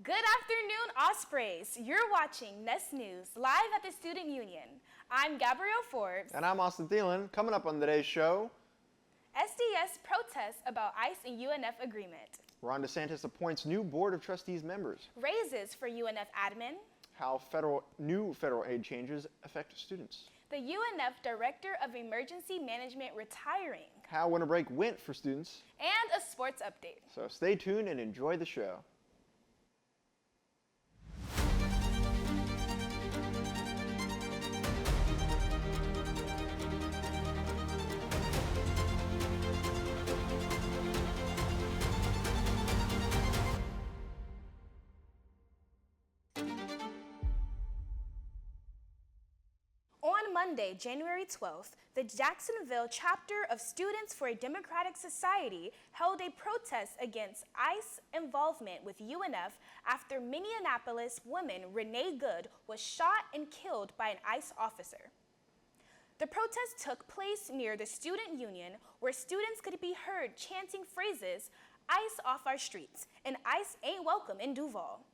Good afternoon, Ospreys. You're watching Nest News live at the Student Union. I'm Gabrielle Forbes. And I'm Austin Thielen. Coming up on today's show, SDS protests about ICE and UNF agreement. Ron DeSantis appoints new Board of Trustees members. Raises for UNF Admin. How new federal aid changes affect students. The UNF Director of Emergency Management retiring. How winter break went for students. And a sports update. So stay tuned and enjoy the show. On Monday, January 12th, the Jacksonville chapter of Students for a Democratic Society held a protest against ICE involvement with UNF after Minneapolis woman Renee Good was shot and killed by an ICE officer. The protest took place near the Student Union, where students could be heard chanting phrases, "ICE off our streets," and "ICE ain't welcome in Duval."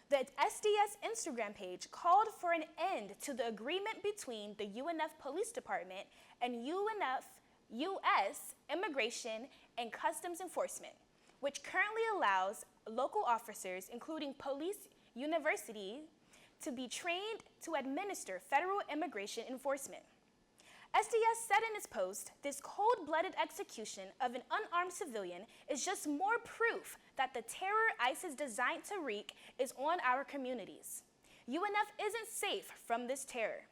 The SDS Instagram page called for an end to the agreement between the UNF Police Department and UNF U.S. Immigration and Customs Enforcement, which currently allows local officers, including police university, to be trained to administer federal immigration enforcement. SDS said in its post, "This cold-blooded execution of an unarmed civilian is just more proof that the terror ICE is designed to wreak is on our communities. UNF isn't safe from this terror."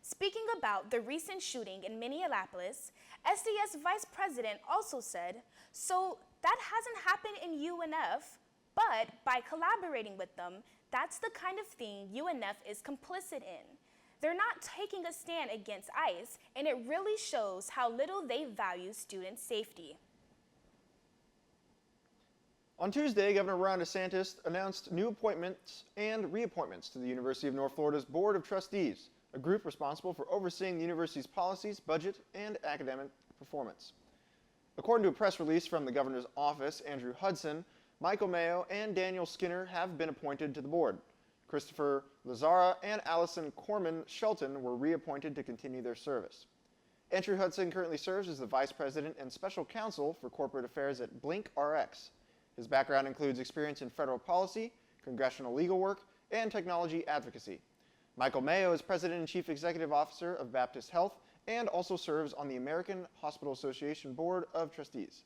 Speaking about the recent shooting in Minneapolis, SDS Vice President also said, "So that hasn't happened in UNF, but by collaborating with them, that's the kind of thing UNF is complicit in. They're not taking a stand against ICE, and it really shows how little they value student safety." On Tuesday, Governor Ron DeSantis announced new appointments and reappointments to the University of North Florida's Board of Trustees, a group responsible for overseeing the university's policies, budget, and academic performance. According to a press release from the governor's office, Andrew Hudson, Michael Mayo, and Daniel Skinner have been appointed to the board. Christopher Lazara and Allison Corman Shelton were reappointed to continue their service. Andrew Hudson currently serves as the Vice President and Special Counsel for Corporate Affairs at BlinkRx. His background includes experience in federal policy, congressional legal work, and technology advocacy. Michael Mayo is President and Chief Executive Officer of Baptist Health and also serves on the American Hospital Association Board of Trustees.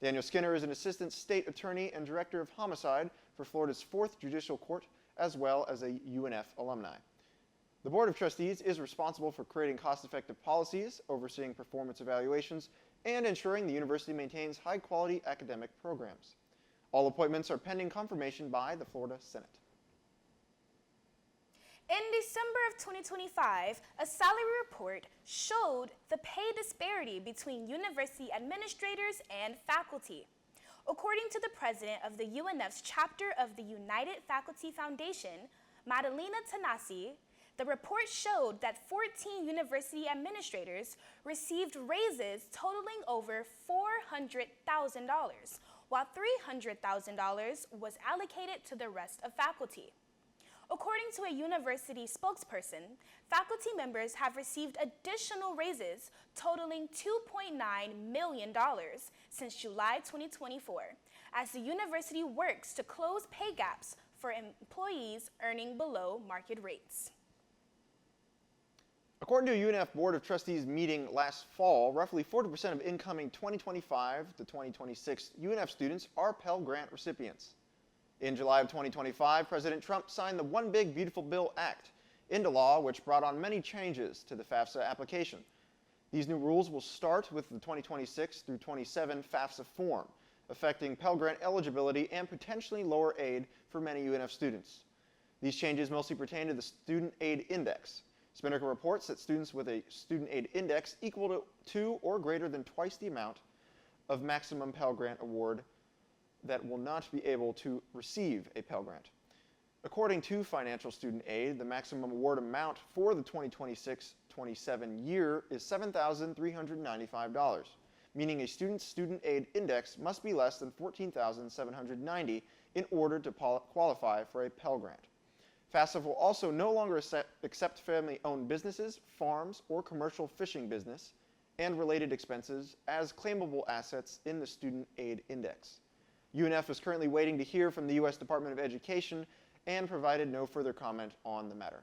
Daniel Skinner is an Assistant State Attorney and Director of Homicide for Florida's 4th Judicial Court, as well as a UNF alumni. The Board of Trustees is responsible for creating cost-effective policies, overseeing performance evaluations, and ensuring the university maintains high-quality academic programs. All appointments are pending confirmation by the Florida Senate. In December of 2025, a salary report showed the pay disparity between university administrators and faculty. According to the president of the UNF's chapter of the United Faculty Foundation, Madalena Tanasi, the report showed that 14 university administrators received raises totaling over $400,000, while $300,000 was allocated to the rest of faculty. According to a university spokesperson, faculty members have received additional raises totaling $2.9 million since July 2024, as the university works to close pay gaps for employees earning below market rates. According to a UNF Board of Trustees meeting last fall, roughly 40% of incoming 2025 to 2026 UNF students are Pell Grant recipients. In July of 2025, President Trump signed the One Big Beautiful Bill Act into law, which brought on many changes to the FAFSA application. These new rules will start with the 2026 through 27 FAFSA form, affecting Pell Grant eligibility and potentially lower aid for many UNF students. These changes mostly pertain to the Student Aid Index. Spinnaker reports that students with a Student Aid Index equal to or greater than twice the amount of maximum Pell Grant award that will not be able to receive a Pell Grant. According to Financial Student Aid, the maximum award amount for the 2026-27 year is $7,395, meaning a student's student aid index must be less than $14,790 in order to qualify for a Pell Grant. FAFSA will also no longer accept family-owned businesses, farms, or commercial fishing business and related expenses as claimable assets in the Student Aid Index. UNF is currently waiting to hear from the U.S. Department of Education and provided no further comment on the matter.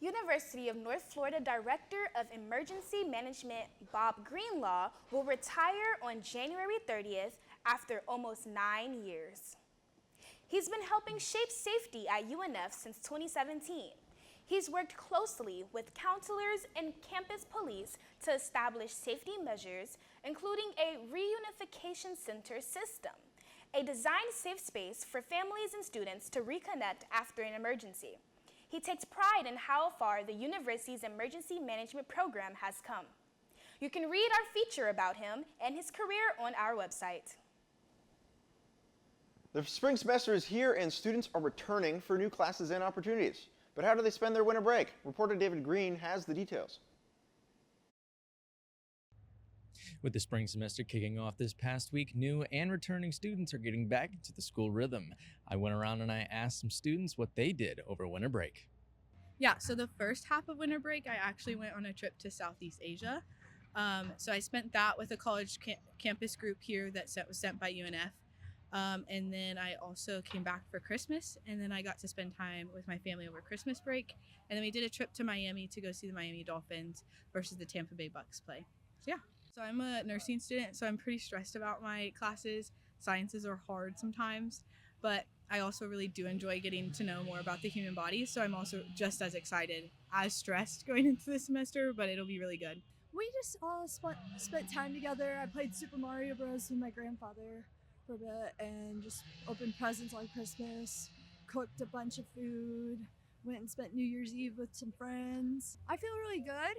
University of North Florida Director of Emergency Management Bob Greenlaw will retire on January 30th after almost 9 years. He's been helping shape safety at UNF since 2017. He's worked closely with counselors and campus police to establish safety measures, including a reunification center system, a designed safe space for families and students to reconnect after an emergency. He takes pride in how far the university's emergency management program has come. You can read our feature about him and his career on our website. The spring semester is here and students are returning for new classes and opportunities. But how do they spend their winter break? Reporter David Green has the details. With the spring semester kicking off this past week, new and returning students are getting back into the school rhythm. I went around and I asked some students what they did over winter break. Yeah, so the first half of winter break, I actually went on a trip to Southeast Asia. So I spent that with a college campus group here that was sent by UNF. And then I also came back for Christmas, and then I got to spend time with my family over Christmas break. And then we did a trip to Miami to go see the Miami Dolphins versus the Tampa Bay Bucks play. So yeah, so I'm a nursing student, so I'm pretty stressed about my classes. Sciences are hard sometimes, but I also really do enjoy getting to know more about the human body. So I'm also just as excited, as stressed going into the semester, but it'll be really good. We just all spent time together. I played Super Mario Bros. With my grandfather for a bit and just opened presents on Christmas, cooked a bunch of food, went and spent New Year's Eve with some friends. I feel really good.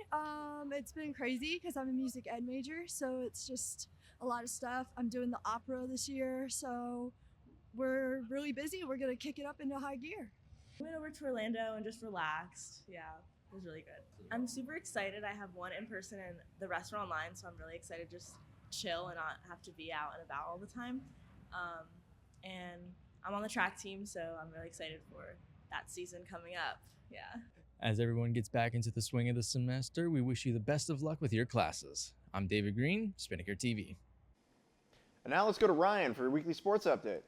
It's been crazy because I'm a music ed major, so it's just a lot of stuff. I'm doing the opera this year, so we're really busy. We're gonna kick it up into high gear. Went over to Orlando and just relaxed. Yeah, it was really good. I'm super excited. I have one in person and the rest are online, so I'm really excited to just chill and not have to be out and about all the time. And I'm on the track team, so I'm really excited for that season coming up. Yeah. As everyone gets back into the swing of the semester, we wish you the best of luck with your classes. I'm David Green, Spinnaker TV. And now let's go to Ryan for your weekly sports update.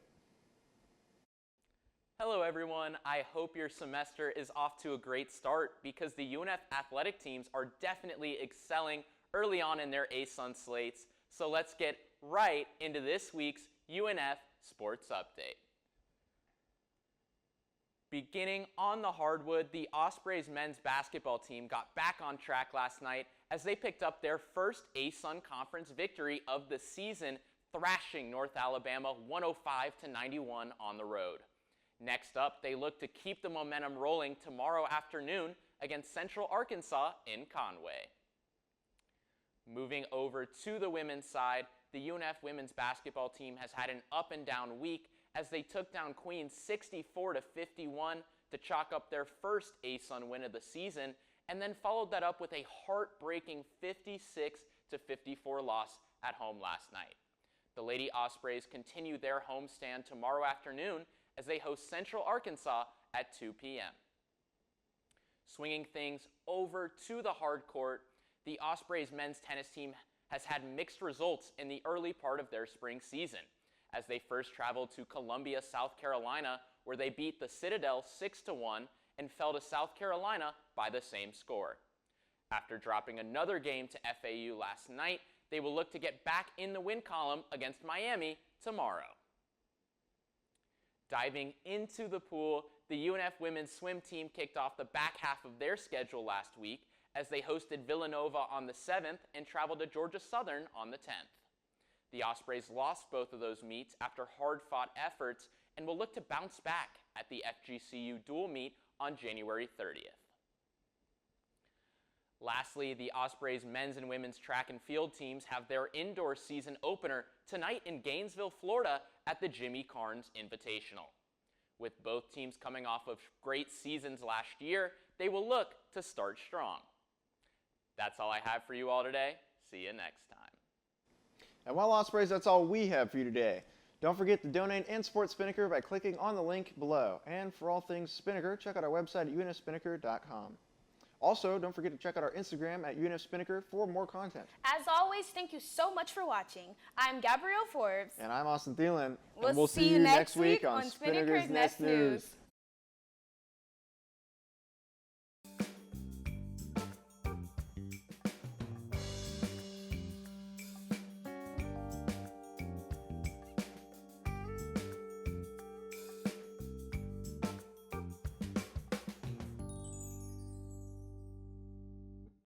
Hello everyone, I hope your semester is off to a great start because the UNF athletic teams are definitely excelling early on in their ASUN slates. So let's get right into this week's UNF Sports Update. Beginning on the hardwood, the Ospreys men's basketball team got back on track last night as they picked up their first ASUN Conference victory of the season, thrashing North Alabama 105-91 on the road. Next up, they look to keep the momentum rolling tomorrow afternoon against Central Arkansas in Conway. Moving over to the women's side, the UNF women's basketball team has had an up and down week as they took down Queens 64-51 to chalk up their first ASUN win of the season, and then followed that up with a heartbreaking 56-54 loss at home last night. The Lady Ospreys continue their homestand tomorrow afternoon as they host Central Arkansas at 2 p.m. Swinging things over to the hard court, the Ospreys men's tennis team has had mixed results in the early part of their spring season, as they first traveled to Columbia, South Carolina, where they beat the Citadel 6-1 and fell to South Carolina by the same score. After dropping another game to FAU last night, they will look to get back in the win column against Miami tomorrow. Diving into the pool, the UNF women's swim team kicked off the back half of their schedule last week as they hosted Villanova on the 7th and traveled to Georgia Southern on the 10th. The Ospreys lost both of those meets after hard-fought efforts and will look to bounce back at the FGCU dual meet on January 30th. Lastly, the Ospreys men's and women's track and field teams have their indoor season opener tonight in Gainesville, Florida at the Jimmy Carnes Invitational. With both teams coming off of great seasons last year, they will look to start strong. That's all I have for you all today. See you next time. And while Ospreys, that's all we have for you today. Don't forget to donate and support Spinnaker by clicking on the link below. And for all things Spinnaker, check out our website at unfspinnaker.com. Also, don't forget to check out our Instagram at UNF Spinnaker for more content. As always, thank you so much for watching. I'm Gabrielle Forbes. And I'm Austin Thielen. We'll and we'll see you next week on Spinnaker's Next News.